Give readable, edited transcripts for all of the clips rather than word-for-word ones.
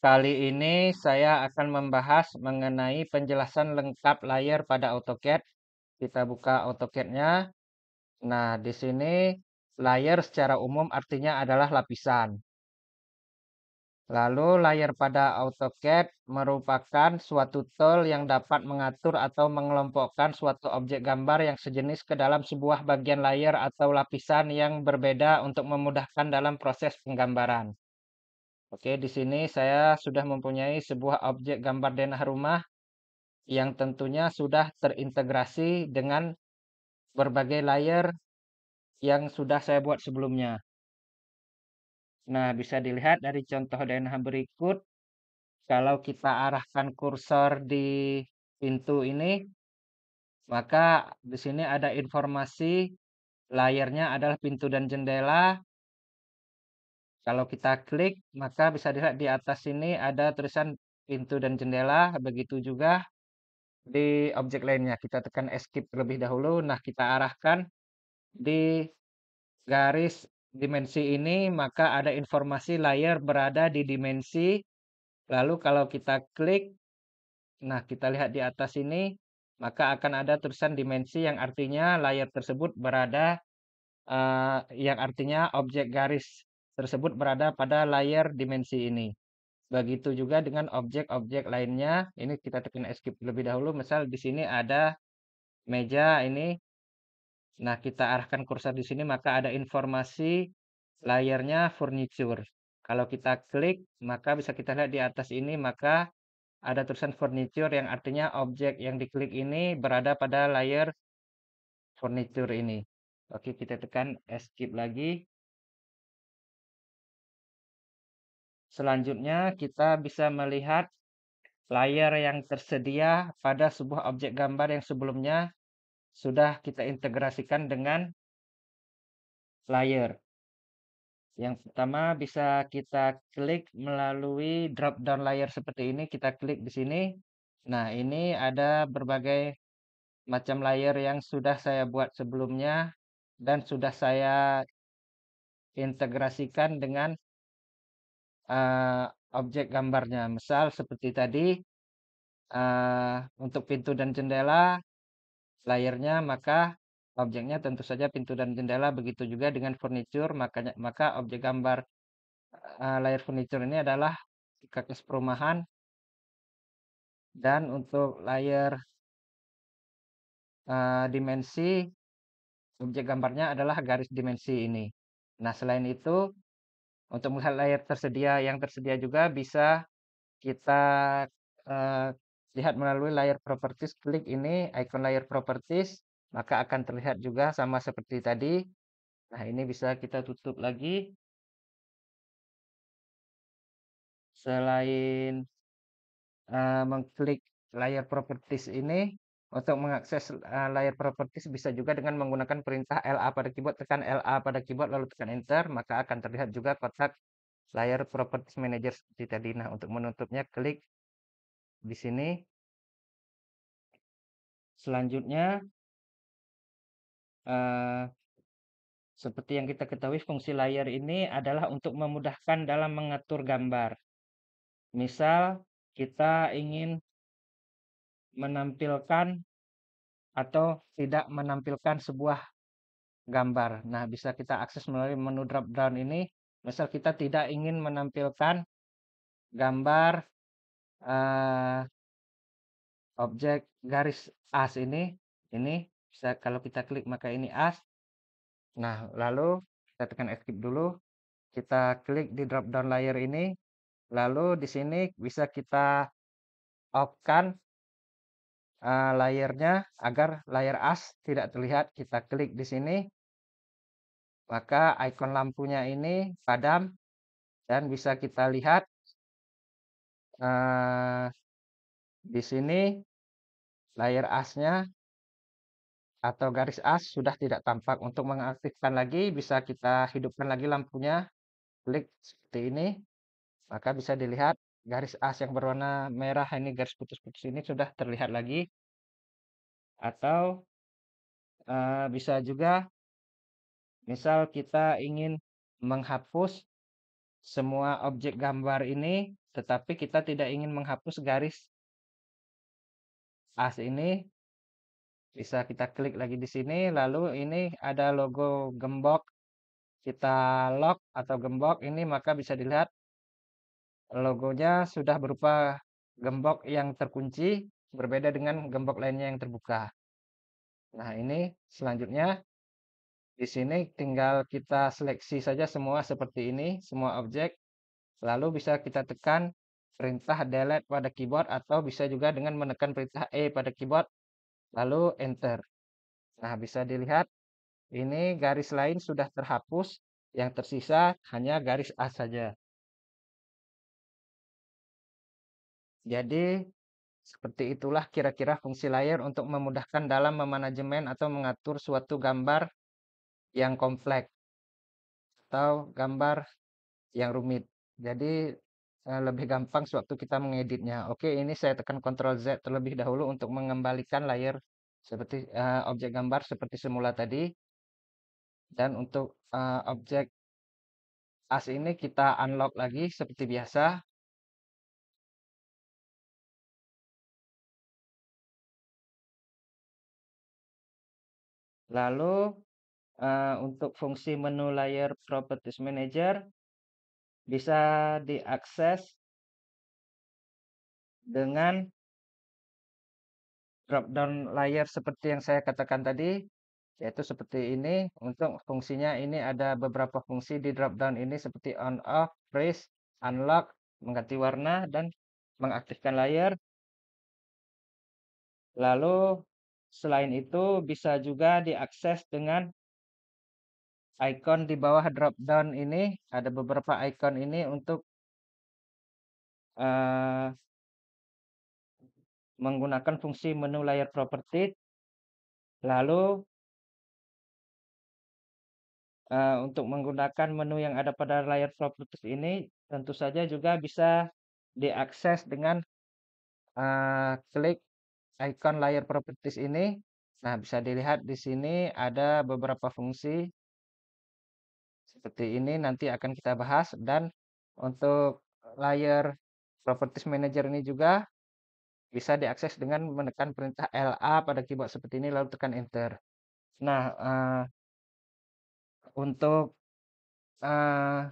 Kali ini saya akan membahas mengenai penjelasan lengkap layar pada AutoCAD. Kita buka AutoCAD-nya. Nah, di sini layar secara umum artinya adalah lapisan. Lalu layar pada AutoCAD merupakan suatu tool yang dapat mengatur atau mengelompokkan suatu objek gambar yang sejenis ke dalam sebuah bagian layar atau lapisan yang berbeda untuk memudahkan dalam proses penggambaran. Oke, di sini saya sudah mempunyai sebuah objek gambar denah rumah yang tentunya sudah terintegrasi dengan berbagai layer yang sudah saya buat sebelumnya. Nah, bisa dilihat dari contoh denah berikut, kalau kita arahkan kursor di pintu ini, maka di sini ada informasi layarnya adalah pintu dan jendela. Kalau kita klik, maka bisa dilihat di atas sini ada tulisan pintu dan jendela, begitu juga di objek lainnya. Kita tekan escape terlebih dahulu. Nah, kita arahkan di garis dimensi ini, maka ada informasi layar berada di dimensi. Lalu kalau kita klik, nah kita lihat di atas ini, maka akan ada tulisan dimensi yang artinya layar tersebut berada, yang artinya objek garis tersebut berada pada layar dimensi ini. Begitu juga dengan objek-objek lainnya. Ini kita tekan escape terlebih dahulu. Misal di sini ada meja ini. Nah, kita arahkan kursor di sini maka ada informasi layarnya furniture. Kalau kita klik, maka bisa kita lihat di atas ini maka ada tulisan furniture yang artinya objek yang diklik ini berada pada layar furniture ini. Oke, kita tekan escape lagi. Selanjutnya kita bisa melihat layar yang tersedia pada sebuah objek gambar yang sebelumnya sudah kita integrasikan dengan layar. Yang pertama bisa kita klik melalui drop down layer seperti ini, kita klik di sini. Nah, ini ada berbagai macam layer yang sudah saya buat sebelumnya dan sudah saya integrasikan dengan objek gambarnya. Misal seperti tadi, untuk pintu dan jendela layarnya, maka objeknya tentu saja pintu dan jendela. Begitu juga dengan furniture, maka objek gambar layar furniture ini adalah karkas perumahan. Dan untuk layar dimensi, objek gambarnya adalah garis dimensi ini. Nah, selain itu, untuk melihat layar tersedia yang tersedia juga bisa kita eh, lihat melalui layar properties. Klik ini, icon layar properties, maka akan terlihat juga sama seperti tadi. Nah, ini bisa kita tutup lagi. Selain mengklik layar properties ini, untuk mengakses layar properties bisa juga dengan menggunakan perintah LA pada keyboard, tekan LA pada keyboard lalu tekan enter, maka akan terlihat juga kotak layar properties manager seperti tadi. Nah, untuk menutupnya klik di sini. Selanjutnya, eh, seperti yang kita ketahui, fungsi layar ini adalah untuk memudahkan dalam mengatur gambar. Misal, kita ingin menampilkan atau tidak menampilkan sebuah gambar. Nah, bisa kita akses melalui menu drop down ini. Misal kita tidak ingin menampilkan gambar eh, objek garis as ini bisa kalau kita klik maka ini as. Nah, lalu kita tekan escape dulu. Kita klik di drop down layer ini. Lalu di sini bisa kita off-kan layarnya agar layar as tidak terlihat. Kita klik di sini. Maka ikon lampunya ini padam dan bisa kita lihat di sini layar asnya atau garis as sudah tidak tampak. Untuk mengaktifkan lagi bisa kita hidupkan lagi lampunya. Klik seperti ini, maka bisa dilihat garis as yang berwarna merah ini, garis putus-putus ini sudah terlihat lagi. Atau bisa juga misal kita ingin menghapus semua objek gambar ini, tetapi kita tidak ingin menghapus garis as ini, bisa kita klik lagi di sini, lalu ini ada logo gembok, kita lock atau gembok ini, maka bisa dilihat logonya sudah berupa gembok yang terkunci, berbeda dengan gembok lainnya yang terbuka. Nah, ini selanjutnya di sini tinggal kita seleksi saja semua seperti ini, semua objek. Lalu bisa kita tekan perintah delete pada keyboard atau bisa juga dengan menekan perintah E pada keyboard, lalu enter. Nah, bisa dilihat ini garis lain sudah terhapus, yang tersisa hanya garis A saja. Jadi, seperti itulah kira-kira fungsi layer untuk memudahkan dalam memanajemen atau mengatur suatu gambar yang kompleks atau gambar yang rumit. Jadi, lebih gampang sewaktu kita mengeditnya. Oke, ini saya tekan Ctrl Z terlebih dahulu untuk mengembalikan layer seperti objek gambar seperti semula tadi. Dan untuk objek as ini kita unlock lagi seperti biasa. Lalu untuk fungsi menu layer Properties Manager bisa diakses dengan drop down layer seperti yang saya katakan tadi, yaitu seperti ini. Untuk fungsinya ini ada beberapa fungsi di drop down ini seperti on off, freeze, unlock, mengganti warna dan mengaktifkan layer. Lalu selain itu bisa juga diakses dengan icon di bawah drop down ini. Ada beberapa icon ini untuk eh, menggunakan fungsi menu layer property. Lalu untuk menggunakan menu yang ada pada layer properties ini tentu saja juga bisa diakses dengan klik icon layer properties ini. Nah, bisa dilihat di sini ada beberapa fungsi seperti ini nanti akan kita bahas, dan untuk layer properties manager ini juga bisa diakses dengan menekan perintah LA pada keyboard seperti ini lalu tekan enter. Nah, untuk eh,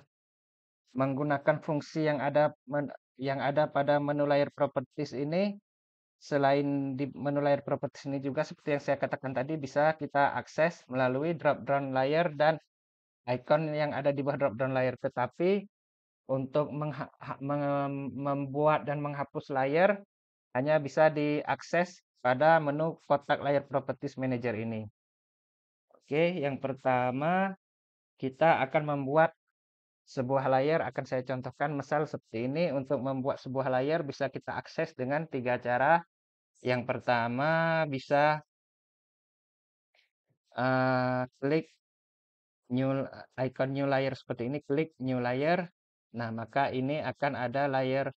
menggunakan fungsi yang ada pada menu layer properties ini, selain di menu layer properties ini juga seperti yang saya katakan tadi bisa kita akses melalui drop down layer dan icon yang ada di bawah drop down layer. Tetapi untuk membuat dan menghapus layer hanya bisa diakses pada menu kotak layer properties manager ini. Oke, yang pertama kita akan membuat sebuah layer, akan saya contohkan misal seperti ini. Untuk membuat sebuah layer bisa kita akses dengan 3 cara. Yang pertama bisa klik icon new layer seperti ini, klik new layer. Nah, maka ini akan ada layer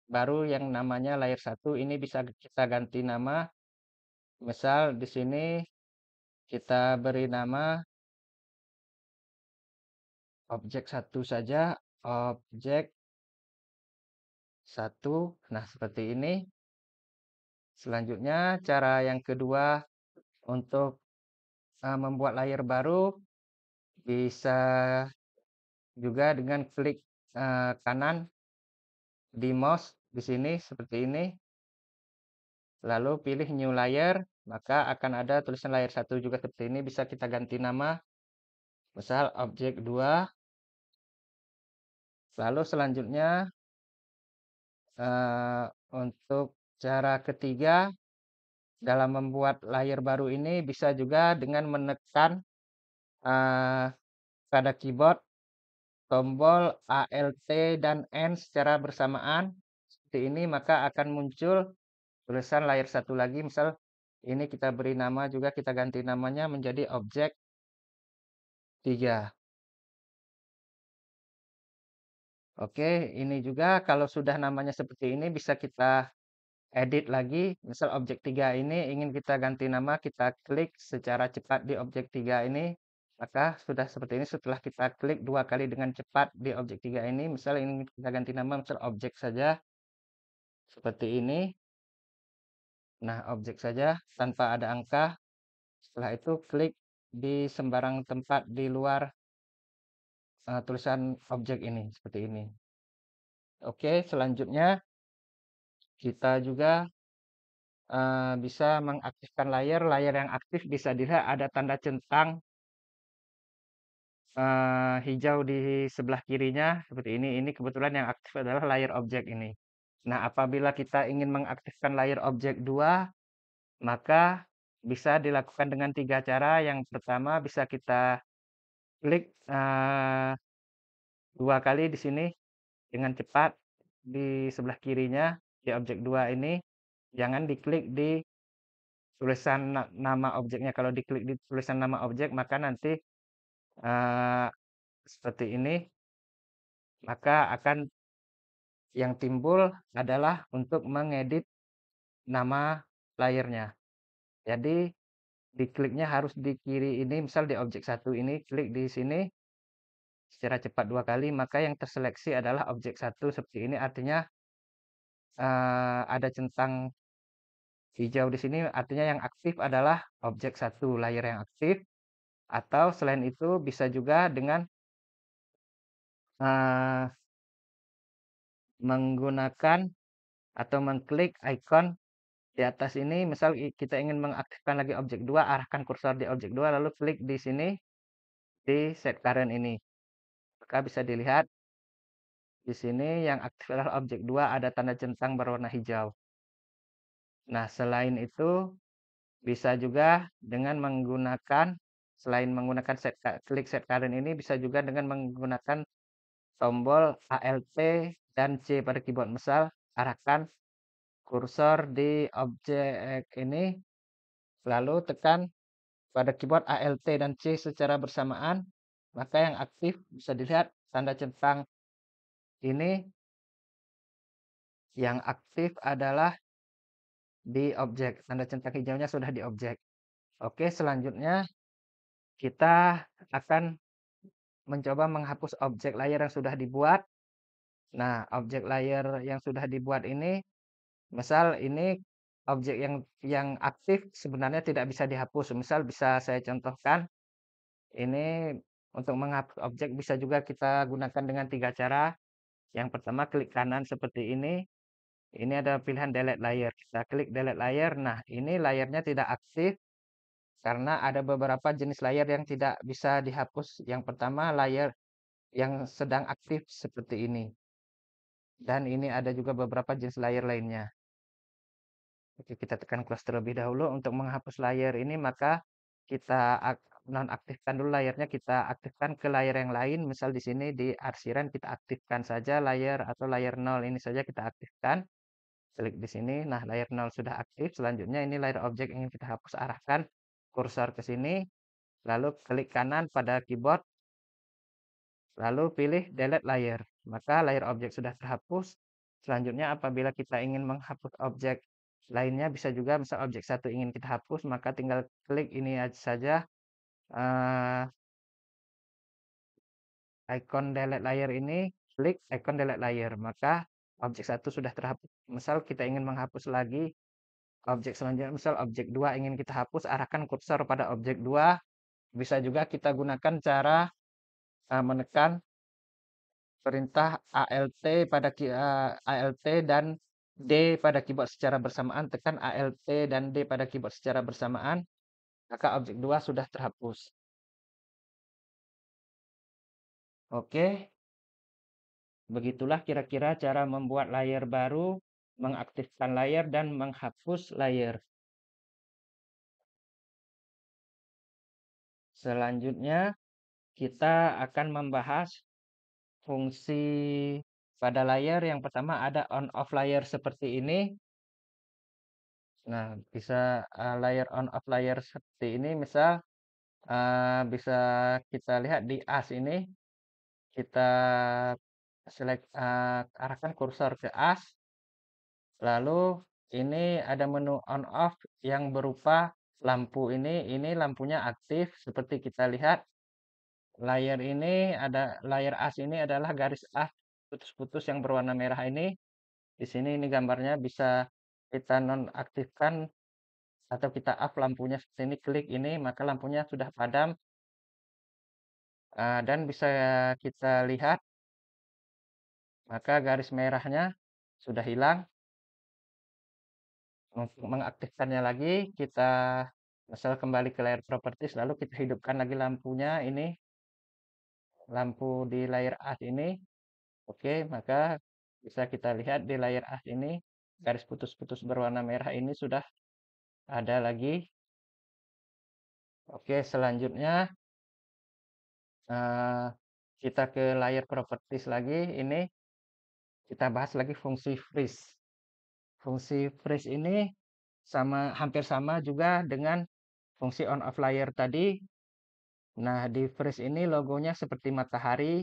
baru yang namanya layer 1. Ini bisa kita ganti nama. Misal di sini kita beri nama objek 1 saja, objek 1. Nah, seperti ini. Selanjutnya, cara yang kedua untuk membuat layer baru bisa juga dengan klik kanan di mouse di sini seperti ini. Lalu pilih new layer, maka akan ada tulisan layer 1 juga seperti ini. Bisa kita ganti nama. Misal objek 2. Lalu selanjutnya untuk cara ketiga dalam membuat layer baru ini bisa juga dengan menekan pada keyboard tombol Alt dan N secara bersamaan seperti ini, maka akan muncul tulisan layer 1 lagi. Misal ini kita beri nama juga, kita ganti namanya menjadi objek 3. Oke, ini juga kalau sudah namanya seperti ini bisa kita edit lagi. Misal objek 3 ini ingin kita ganti nama, kita klik secara cepat di objek 3 ini. Maka sudah seperti ini setelah kita klik 2 kali dengan cepat di objek 3 ini, misal ingin kita ganti nama, misal objek saja, seperti ini. Nah, objek saja tanpa ada angka. Setelah itu klik di sembarang tempat di luar tulisan objek ini, seperti ini. Oke, selanjutnya kita juga bisa mengaktifkan layar. Layar yang aktif bisa dilihat ada tanda centang hijau di sebelah kirinya, seperti ini. Ini kebetulan yang aktif adalah layar objek ini. Nah, apabila kita ingin mengaktifkan layar objek 2, maka bisa dilakukan dengan 3 cara. Yang pertama bisa kita klik 2 kali di sini dengan cepat di sebelah kirinya, di objek 2 ini. Jangan diklik di tulisan nama objeknya. Kalau diklik di tulisan nama objek, maka nanti eee, seperti ini, maka akan yang timbul adalah untuk mengedit nama layarnya. Jadi dikliknya harus di kiri ini, misal di objek satu ini, klik di sini secara cepat 2 kali, maka yang terseleksi adalah objek satu seperti ini. Artinya ada centang hijau di sini, artinya yang aktif adalah objek satu, layar yang aktif. Atau selain itu bisa juga dengan eee, menggunakan atau mengklik ikon di atas ini, misal kita ingin mengaktifkan lagi objek 2, arahkan kursor di objek 2, lalu klik di sini, di set current ini. Maka bisa dilihat di sini yang aktif adalah objek 2, ada tanda centang berwarna hijau. Nah, selain itu bisa juga dengan menggunakan, selain menggunakan klik set current ini, bisa juga dengan menggunakan tombol Alt dan C pada keyboard. Misal, arahkan kursor di objek ini, lalu tekan pada keyboard Alt dan C secara bersamaan, maka yang aktif bisa dilihat tanda centang ini yang aktif adalah di objek. Tanda centang hijaunya sudah di objek. Oke, selanjutnya kita akan mencoba menghapus objek layar yang sudah dibuat. Nah, objek layar yang sudah dibuat ini, misal ini objek yang aktif sebenarnya tidak bisa dihapus. Misal bisa saya contohkan, ini untuk menghapus objek bisa juga kita gunakan dengan 3 cara. Yang pertama klik kanan seperti ini ada pilihan delete layer. Kita klik delete layer, nah ini layarnya tidak aktif karena ada beberapa jenis layar yang tidak bisa dihapus. Yang pertama layar yang sedang aktif seperti ini. Dan ini ada juga beberapa jenis layar lainnya. Oke, kita tekan close terlebih dahulu. Untuk menghapus layar ini, maka kita nonaktifkan dulu layarnya, kita aktifkan ke layar yang lain. Misal di sini di arsiran kita aktifkan saja layar atau layar 0 ini saja kita aktifkan. Klik di sini. Nah, layar 0 sudah aktif. Selanjutnya ini layar objek yang ingin kita hapus, arahkan kursor ke sini, lalu klik kanan pada keyboard, lalu pilih delete layer. Maka layar objek sudah terhapus. Selanjutnya apabila kita ingin menghapus objek lainnya bisa juga, misal objek satu ingin kita hapus, maka tinggal klik ini aja saja eh, icon delete layer ini, klik icon delete layer, maka objek satu sudah terhapus. Misal kita ingin menghapus lagi objek selanjutnya, misal objek 2 ingin kita hapus, arahkan kursor pada objek 2. Bisa juga kita gunakan cara menekan perintah Alt dan D pada keyboard secara bersamaan. Tekan Alt dan D pada keyboard secara bersamaan, maka objek 2 sudah terhapus. Oke, begitulah kira-kira cara membuat layar baru, mengaktifkan layar, dan menghapus layar. Selanjutnya, kita akan membahas fungsi pada layar. Yang pertama ada on off layar seperti ini. Nah, bisa layar on off layar seperti ini, misal bisa kita lihat di as ini, kita arahkan kursor ke as, lalu ini ada menu on off yang berupa lampu ini lampunya aktif seperti kita lihat. Layer ini layer as ini adalah garis as putus-putus yang berwarna merah ini. Di sini ini gambarnya bisa kita nonaktifkan atau kita off lampunya seperti ini, klik ini maka lampunya sudah padam, dan bisa kita lihat maka garis merahnya sudah hilang. Untuk mengaktifkannya lagi kita misal kembali ke layar properties lalu kita hidupkan lagi lampunya ini, lampu di layer as ini. Oke, maka bisa kita lihat di layer as ini garis putus-putus berwarna merah ini sudah ada lagi. Oke, selanjutnya eh, kita ke layer properties lagi. Ini kita bahas lagi fungsi freeze. Fungsi freeze ini hampir sama juga dengan fungsi on off layer tadi. Nah, di freeze ini logonya seperti matahari.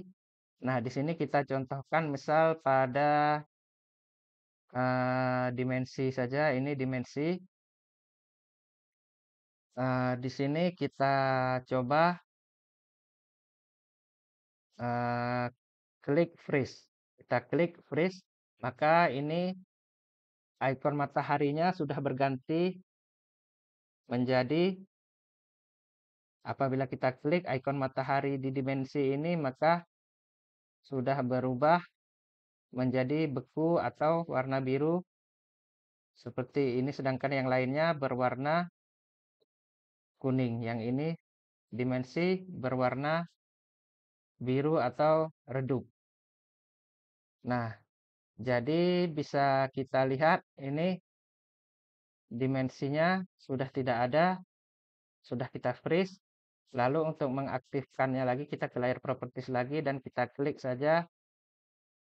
Nah, di sini kita contohkan misal pada dimensi saja. Ini dimensi. Di sini kita coba eh, klik freeze. Kita klik freeze, maka ini ikon mataharinya sudah berganti menjadi apabila kita klik ikon matahari di dimensi ini, maka sudah berubah menjadi beku atau warna biru seperti ini, sedangkan yang lainnya berwarna kuning. Yang ini dimensi berwarna biru atau redup. Nah, jadi bisa kita lihat ini dimensinya sudah tidak ada, sudah kita freeze. Lalu untuk mengaktifkannya lagi kita ke layar properties lagi dan kita klik saja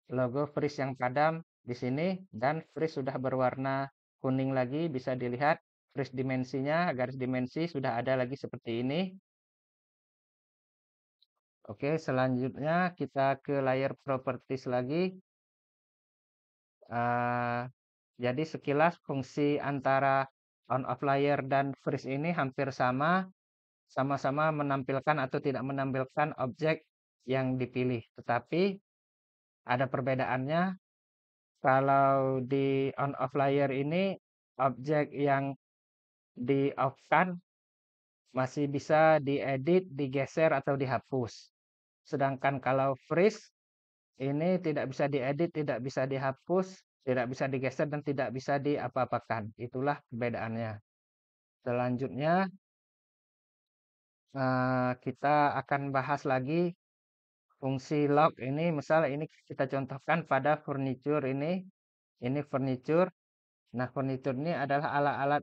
logo freeze yang padam di sini dan freeze sudah berwarna kuning lagi, bisa dilihat freeze dimensinya, garis dimensi sudah ada lagi seperti ini. Oke, selanjutnya kita ke layar properties lagi. Jadi sekilas fungsi antara on off layer dan freeze ini hampir sama, sama-sama menampilkan atau tidak menampilkan objek yang dipilih. Tetapi ada perbedaannya. Kalau di on off layer ini objek yang di off kan masih bisa diedit, digeser atau dihapus. Sedangkan kalau freeze ini tidak bisa diedit, tidak bisa dihapus, tidak bisa digeser dan tidak bisa diapa-apakan. Itulah perbedaannya. Selanjutnya kita akan bahas lagi fungsi lock ini. Misal ini kita contohkan pada furniture ini. Ini furniture. Nah, furniture ini adalah alat-alat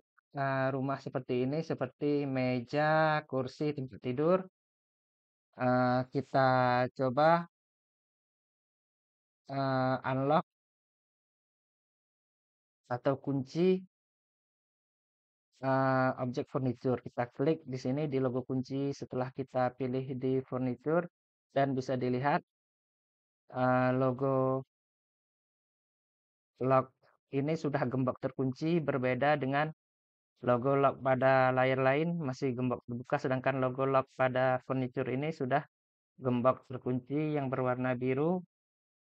rumah seperti ini, seperti meja, kursi, tempat tidur. Kita coba unlock atau kunci objek furniture. Kita klik di sini di logo kunci setelah kita pilih di furniture dan bisa dilihat logo lock ini sudah gembok terkunci, berbeda dengan logo lock pada layar lain masih gembok terbuka, sedangkan logo lock pada furniture ini sudah gembok terkunci yang berwarna biru.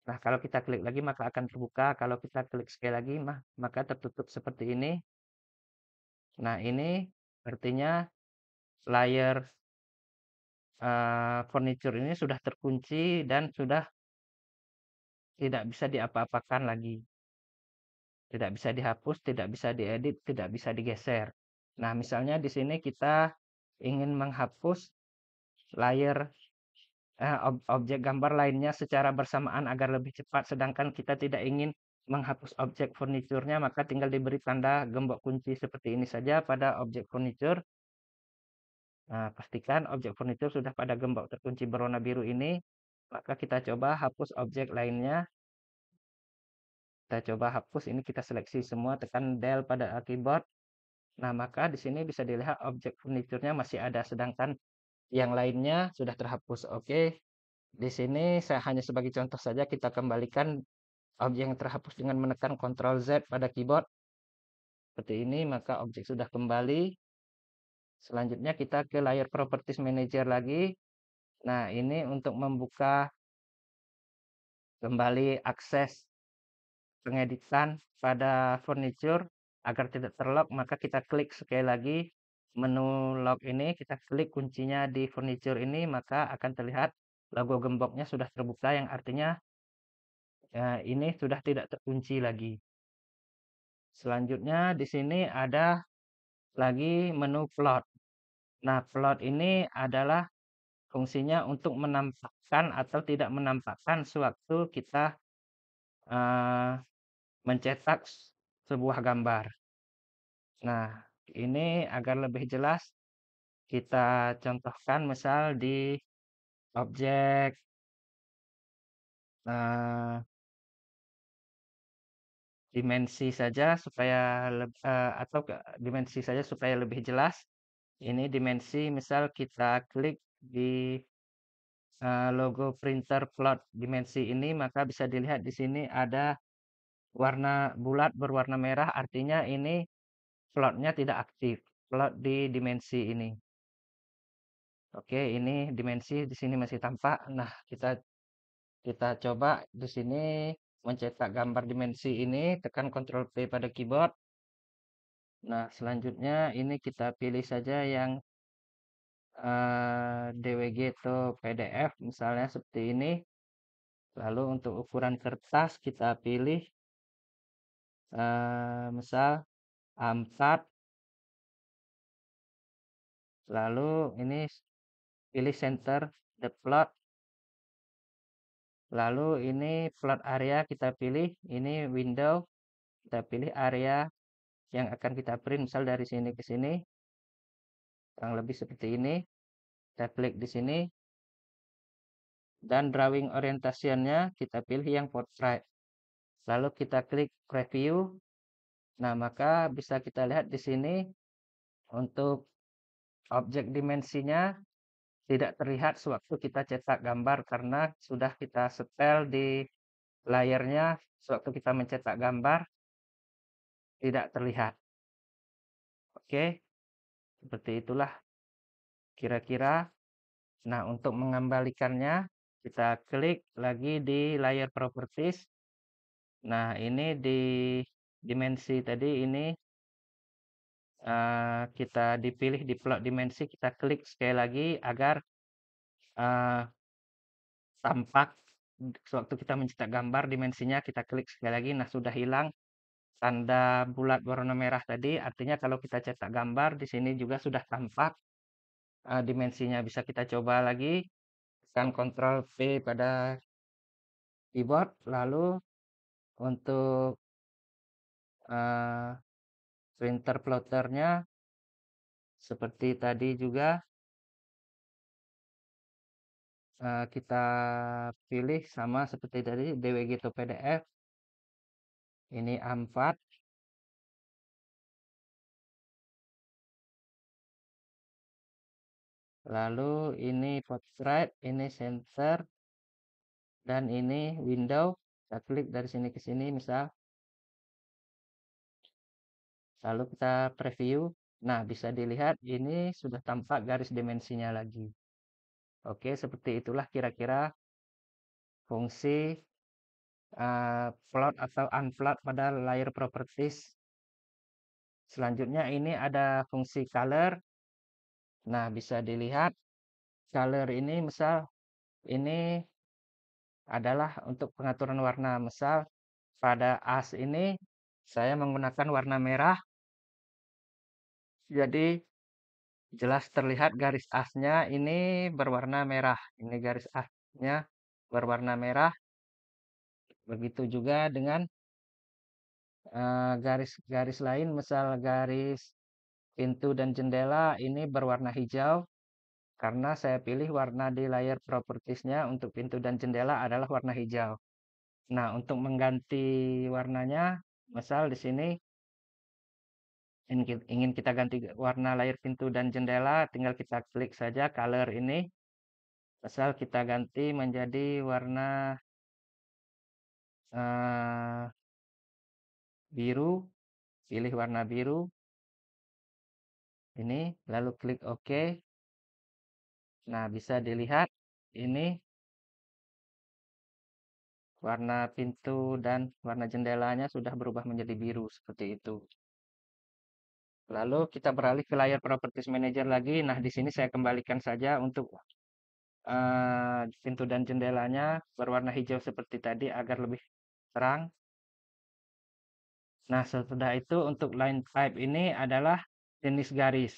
Nah, kalau kita klik lagi maka akan terbuka, kalau kita klik sekali lagi maka tertutup seperti ini. Nah, ini artinya layar furniture ini sudah terkunci dan sudah tidak bisa diapa-apakan lagi. Tidak bisa dihapus, tidak bisa diedit, tidak bisa digeser. Nah, misalnya di sini kita ingin menghapus layar objek gambar lainnya secara bersamaan agar lebih cepat, sedangkan kita tidak ingin menghapus objek furniturnya, maka tinggal diberi tanda gembok kunci seperti ini saja pada objek furniture. Nah, pastikan objek furniture sudah pada gembok terkunci berwarna biru ini, maka kita coba hapus objek lainnya. Kita coba hapus, ini kita seleksi semua, tekan Del pada keyboard. Nah, maka di sini bisa dilihat objek furniturnya masih ada, sedangkan yang lainnya sudah terhapus. Oke, di sini saya hanya sebagai contoh saja, kita kembalikan objek yang terhapus dengan menekan Ctrl Z pada keyboard. Seperti ini, maka objek sudah kembali. Selanjutnya kita ke layar Properties Manager lagi. Nah, ini untuk membuka kembali akses pengeditan pada furniture agar tidak terlock, maka kita klik sekali lagi menu lock ini, kita klik kuncinya di furniture ini, maka akan terlihat logo gemboknya sudah terbuka, yang artinya ini sudah tidak terkunci lagi. Selanjutnya di sini ada lagi menu plot. Nah, plot ini adalah fungsinya untuk menampakkan atau tidak menampakkan sewaktu kita eh, mencetak sebuah gambar. Nah, ini agar lebih jelas kita contohkan misal di objek eh, dimensi saja supaya dimensi saja supaya lebih jelas. Ini dimensi misal kita klik di logo printer plot dimensi ini, maka bisa dilihat di sini ada warna bulat berwarna merah, artinya ini plotnya tidak aktif. Plot di dimensi ini. Oke, ini dimensi di sini masih tampak. Nah, kita kita coba di sini mencetak gambar dimensi ini, tekan Ctrl P pada keyboard. Nah, selanjutnya ini kita pilih saja yang DWG atau PDF, misalnya seperti ini. Lalu untuk ukuran kertas kita pilih misal A4. Lalu ini pilih center the plot. Lalu ini plot area kita pilih, ini window, kita pilih area yang akan kita print, misal dari sini ke sini, kurang lebih seperti ini. Kita klik di sini, dan drawing orientationnya kita pilih yang portrait. Lalu kita klik preview. Nah, maka bisa kita lihat di sini untuk objek dimensinya tidak terlihat sewaktu kita cetak gambar karena sudah kita setel di layarnya sewaktu kita mencetak gambar tidak terlihat. Oke, seperti itulah kira-kira. Nah, untuk mengembalikannya kita klik lagi di layer properties. Nah, ini di dimensi tadi ini kita dipilih di plot dimensi, kita klik sekali lagi agar eh, tampak sewaktu kita mencetak gambar dimensinya, kita klik sekali lagi. Nah, sudah hilang tanda bulat warna merah tadi, artinya kalau kita cetak gambar di sini juga sudah tampak dimensinya. Bisa kita coba lagi, tekan Ctrl P pada keyboard, lalu untuk printer ploternya seperti tadi juga kita pilih sama seperti tadi DWG atau PDF. Ini A4. Lalu ini portrait, ini center, dan ini window. Kita klik dari sini ke sini misal. Lalu kita preview. Nah, bisa dilihat ini sudah tampak garis dimensinya lagi. Oke, seperti itulah kira-kira fungsi plot atau unplot pada layer properties. Selanjutnya ini ada fungsi color. Nah, bisa dilihat color ini misal ini adalah untuk pengaturan warna. Misal pada as ini saya menggunakan warna merah. Jadi jelas terlihat garis asnya ini berwarna merah. Ini garis asnya berwarna merah. Begitu juga dengan garis-garis lain, misal garis pintu dan jendela ini berwarna hijau. Karena saya pilih warna di layar propertiesnya untuk pintu dan jendela adalah warna hijau. Nah, untuk mengganti warnanya, misal di sini ingin kita ganti warna layar pintu dan jendela, tinggal kita klik saja color ini. Misal kita ganti menjadi warna biru, pilih warna biru. Ini, lalu klik OK. Nah, bisa dilihat ini warna pintu dan warna jendelanya sudah berubah menjadi biru seperti itu. Lalu kita beralih ke layar Properties Manager lagi. Nah, di sini saya kembalikan saja untuk pintu dan jendelanya berwarna hijau seperti tadi agar lebih terang. Nah, setelah itu untuk line type ini adalah jenis garis.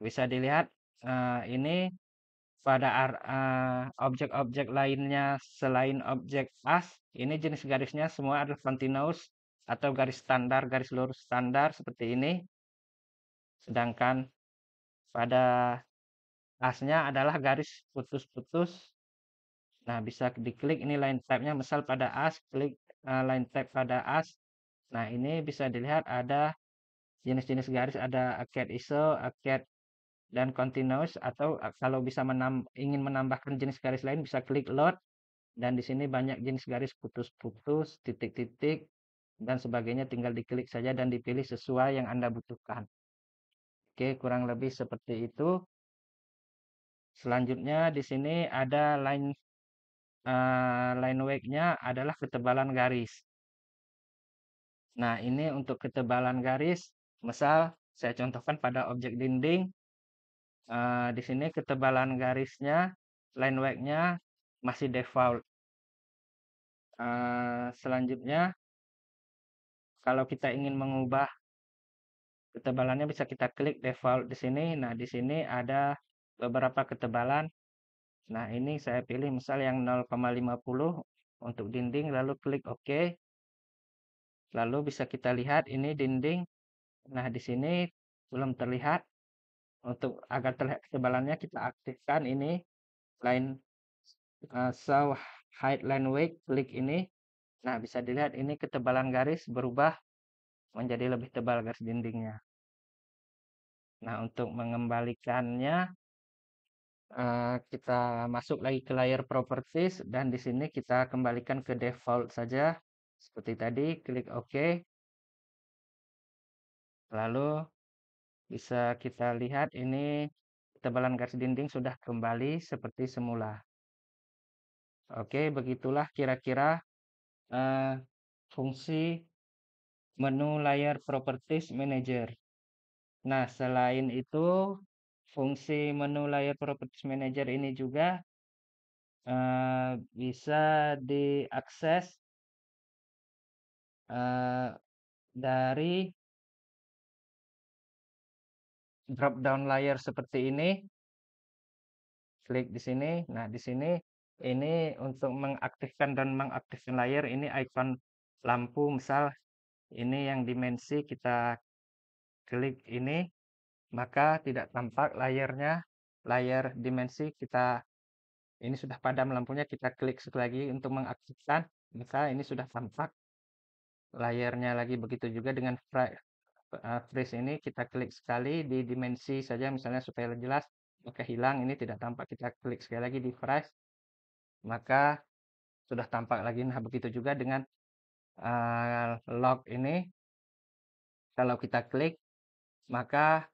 Bisa dilihat ini pada objek-objek lainnya selain objek as, ini jenis garisnya semua adalah continuous atau garis standar, garis lurus standar seperti ini. Sedangkan pada asnya adalah garis putus-putus. Nah, bisa diklik ini line type-nya, misal pada as, klik line type pada as. Nah, ini bisa dilihat ada jenis-jenis garis, ada arcade ISO, arcade dan continuous, atau kalau bisa ingin menambahkan jenis garis lain bisa klik load, dan di sini banyak jenis garis putus-putus, titik-titik, dan sebagainya, tinggal diklik saja dan dipilih sesuai yang Anda butuhkan. Oke, kurang lebih seperti itu. Selanjutnya di sini ada line weight-nya adalah ketebalan garis. Nah, ini untuk ketebalan garis, misal saya contohkan pada objek dinding, di sini ketebalan garisnya, line weight-nya masih default. Selanjutnya, kalau kita ingin mengubah ketebalannya bisa kita klik default di sini. Nah, di sini ada beberapa ketebalan. Nah, ini saya pilih misal yang 0,50 untuk dinding, lalu klik OK. Lalu bisa kita lihat ini dinding. Nah, di sini belum terlihat. Untuk agar terlihat ketebalannya kita aktifkan ini line show height line weight, klik ini. Nah, bisa dilihat ini ketebalan garis berubah menjadi lebih tebal garis dindingnya. Nah, untuk mengembalikannya kita masuk lagi ke layar properties dan di sini kita kembalikan ke default saja seperti tadi, klik OK. Lalu bisa kita lihat ini ketebalan garis dinding sudah kembali seperti semula. Oke, begitulah kira-kira fungsi menu layar Properties Manager. Nah, selain itu, fungsi menu layar Properties Manager ini juga bisa diakses dari drop down layer seperti ini. Klik di sini. Nah, di sini ini untuk mengaktifkan dan mengaktifkan layer, ini icon lampu, misal ini yang dimensi, kita klik ini, maka tidak tampak layarnya, layar dimensi. Ini sudah padam lampunya, kita klik sekali lagi untuk mengaktifkan, maka ini sudah tampak layarnya lagi. Begitu juga dengan freeze ini, kita klik sekali di dimensi saja misalnya supaya jelas, maka hilang, ini tidak tampak. Kita klik sekali lagi di freeze, maka sudah tampak lagi. Nah, begitu juga dengan lock ini, kalau kita klik, maka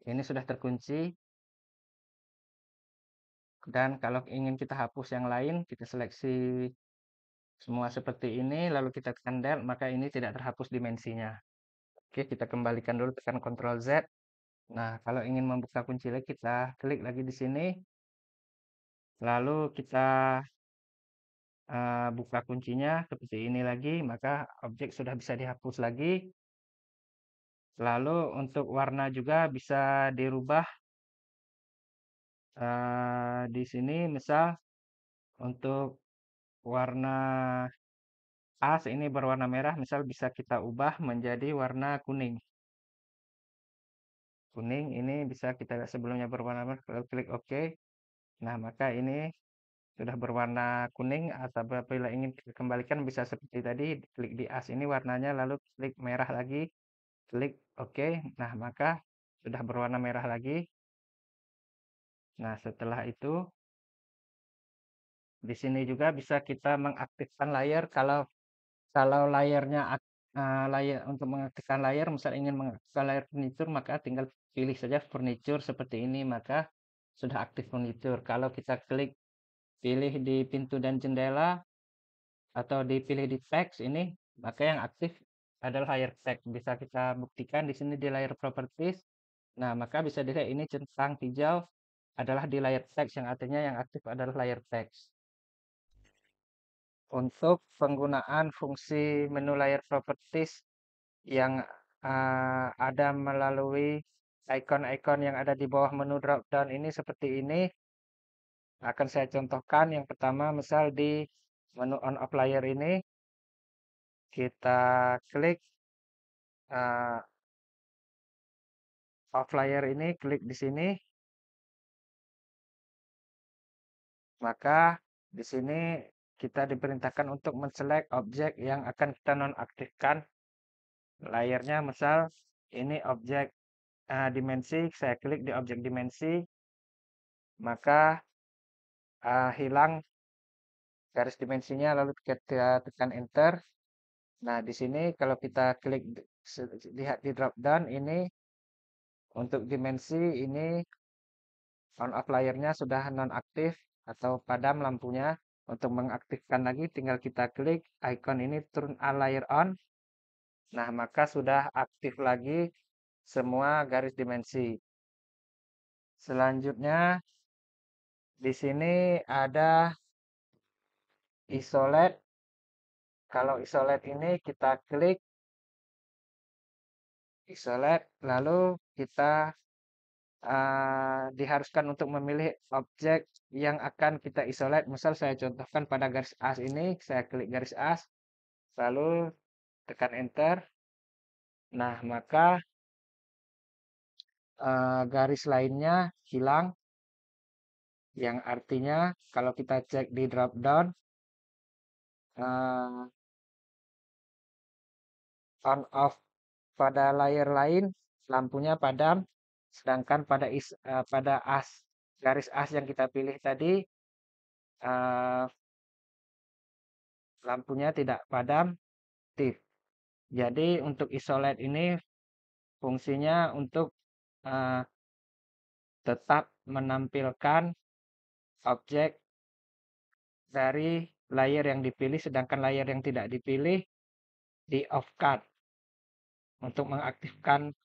ini sudah terkunci. Dan kalau ingin kita hapus yang lain, kita seleksi semua seperti ini, lalu kita tekan del, maka ini tidak terhapus dimensinya. Oke, kita kembalikan dulu, tekan Ctrl Z. Nah, kalau ingin membuka kunci lagi, kita klik lagi di sini. Lalu kita buka kuncinya seperti ini lagi, maka objek sudah bisa dihapus lagi. Lalu untuk warna juga bisa dirubah. Di sini misal untuk warna as ini berwarna merah, misal bisa kita ubah menjadi warna kuning. Kuning ini bisa kita lihat sebelumnya berwarna merah, lalu klik OK. Nah, maka ini sudah berwarna kuning, atau apabila ingin kita kembalikan bisa seperti tadi, klik di as ini warnanya, lalu klik merah lagi, klik OK. Nah, maka sudah berwarna merah lagi. Nah, setelah itu di sini juga bisa kita mengaktifkan layar. Kalau layarnya layar untuk mengaktifkan layar, misal ingin mengaktifkan layar furniture, maka tinggal pilih saja furniture seperti ini, maka sudah aktif furniture. Kalau kita klik pilih di pintu dan jendela, atau dipilih di teks ini, maka yang aktif adalah layer teks. Bisa kita buktikan di sini di layer properties. Nah, maka bisa dilihat ini centang hijau adalah di layer teks, yang artinya yang aktif adalah layer teks. Untuk penggunaan fungsi menu layer properties yang ada melalui icon-icon yang ada di bawah menu drop-down ini seperti ini, akan saya contohkan. Yang pertama, misal di menu on off layer ini, kita klik uh, off layer ini, klik di sini, maka di sini kita diperintahkan untuk menselect objek yang akan kita nonaktifkan layernya. Misal ini objek dimensi, saya klik di objek dimensi, maka hilang garis dimensinya, lalu kita tekan enter. Nah, di sini kalau kita klik lihat di drop down ini, untuk dimensi ini on off layernya sudah nonaktif atau padam lampunya. Untuk mengaktifkan lagi tinggal kita klik icon ini, turn all layer on. Nah, maka sudah aktif lagi semua garis dimensi. Selanjutnya di sini ada isolate. Kalau isolate ini kita klik isolate, lalu kita diharuskan untuk memilih objek yang akan kita isolate. Misal saya contohkan pada garis as ini, saya klik garis as, lalu tekan enter. Nah, maka garis lainnya hilang, yang artinya kalau kita cek di drop down, on off pada layer lain lampunya padam, sedangkan pada garis as yang kita pilih tadi uh, lampunya tidak padam, aktif. Jadi untuk isolate ini fungsinya untuk uh, tetap menampilkan objek dari layer yang dipilih, sedangkan layer yang tidak dipilih di off guard. Untuk mengaktifkan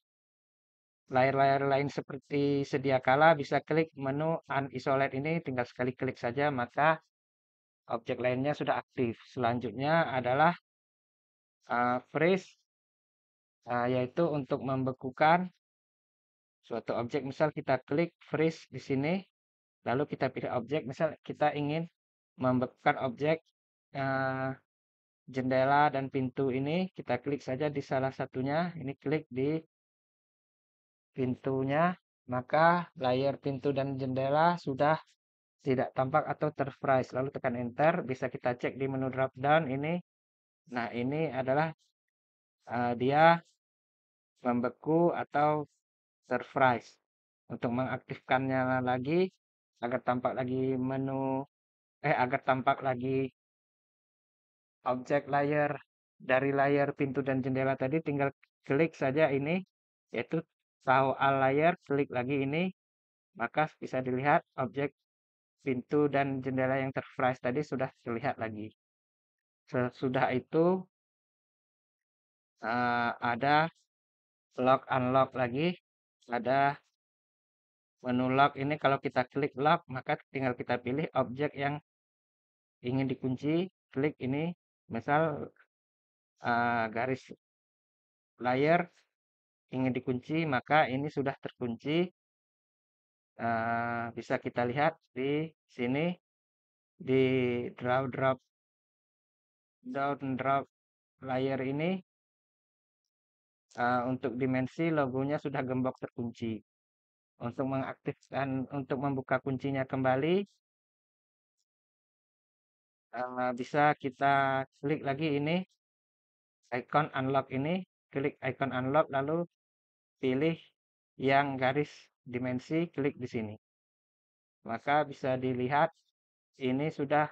layer-layer lain seperti sedia kala, bisa klik menu unisolate ini, tinggal sekali klik saja, maka objek lainnya sudah aktif. Selanjutnya adalah freeze, yaitu untuk membekukan suatu objek. Misal kita klik freeze di sini, lalu kita pilih objek. Misal kita ingin membekukan objek jendela dan pintu ini, kita klik saja di salah satunya. Ini klik di pintunya, maka layar pintu dan jendela sudah tidak tampak atau terfreeze. Lalu tekan enter, bisa kita cek di menu drop down ini. Nah, ini adalah dia membeku atau terfreeze. Untuk mengaktifkannya lagi agar tampak lagi agar tampak lagi objek layar dari layar pintu dan jendela tadi, tinggal klik saja ini, yaitu tahu all layer, klik lagi ini, maka bisa dilihat objek pintu dan jendela yang terfreeze tadi sudah terlihat lagi. Sesudah itu ada lock unlock lagi, ada menu lock ini. Kalau kita klik lock, maka tinggal kita pilih objek yang ingin dikunci, klik ini, misal garis layar ingin dikunci, maka ini sudah terkunci. Bisa kita lihat di sini di drop drop layer ini, untuk dimensi logonya sudah gembok terkunci. Untuk mengaktifkan, untuk membuka kuncinya kembali, bisa kita klik lagi ini icon unlock ini, klik icon unlock, lalu pilih yang garis dimensi, klik di sini. Maka bisa dilihat ini sudah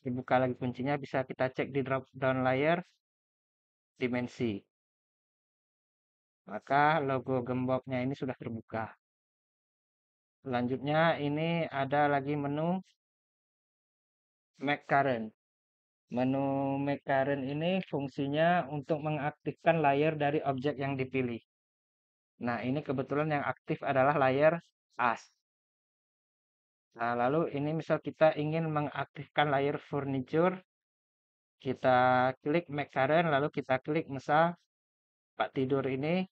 dibuka lagi kuncinya. Bisa kita cek di drop down layer dimensi, maka logo gemboknya ini sudah terbuka. Selanjutnya ini ada lagi menu Make current. Menu Make current ini fungsinya untuk mengaktifkan layer dari objek yang dipilih. Nah, ini kebetulan yang aktif adalah layer as. Nah, lalu ini misal kita ingin mengaktifkan layer furniture, kita klik Make current, lalu kita klik misal tempat tidur ini.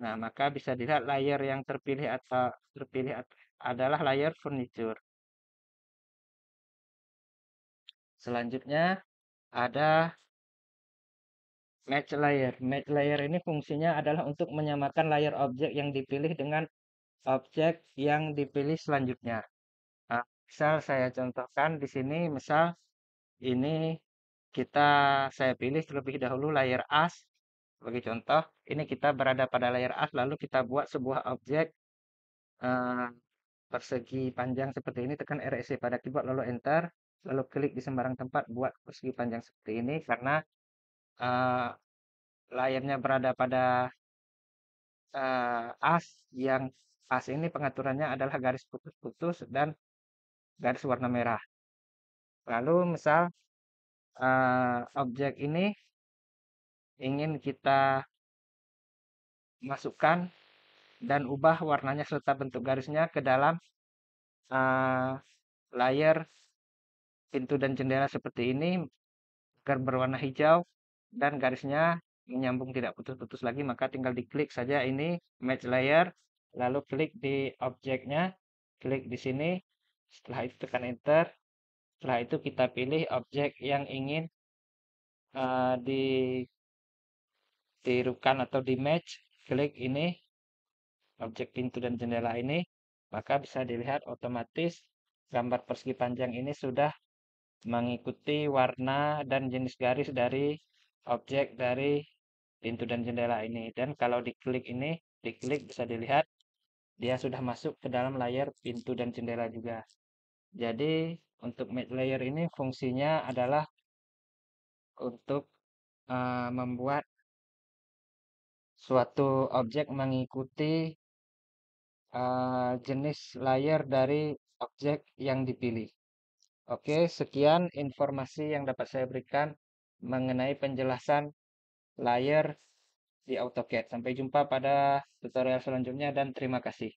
Nah, maka bisa dilihat layer yang terpilih adalah layer furniture. Selanjutnya ada match layer. Match layer ini fungsinya adalah untuk menyamakan layer objek yang dipilih dengan objek yang dipilih selanjutnya. Nah, misal saya contohkan di sini, misal ini saya pilih terlebih dahulu layer as. Sebagai contoh, ini kita berada pada layer as, lalu kita buat sebuah objek eh, persegi panjang seperti ini, tekan REC pada keyboard lalu enter, lalu klik di sembarang tempat buat persegi panjang seperti ini karena eh, layarnya berada pada as, yang as ini pengaturannya adalah garis putus-putus dan garis warna merah. Lalu misal objek ini ingin kita masukkan dan ubah warnanya serta bentuk garisnya ke dalam eh, layar pintu dan jendela seperti ini agar berwarna hijau dan garisnya menyambung tidak putus-putus lagi, maka tinggal diklik saja ini match layer, lalu klik di objeknya, klik di sini, setelah itu tekan enter, setelah itu kita pilih objek yang ingin ditirukan atau di match, klik ini objek pintu dan jendela ini, maka bisa dilihat otomatis gambar persegi panjang ini sudah mengikuti warna dan jenis garis dari objek dari pintu dan jendela ini. Dan kalau diklik ini, diklik bisa dilihat dia sudah masuk ke dalam layar pintu dan jendela juga. Jadi untuk matte layer ini fungsinya adalah untuk membuat suatu objek mengikuti jenis layer dari objek yang dipilih. Oke, sekian informasi yang dapat saya berikan mengenai penjelasan layer di AutoCAD. Sampai jumpa pada tutorial selanjutnya dan terima kasih.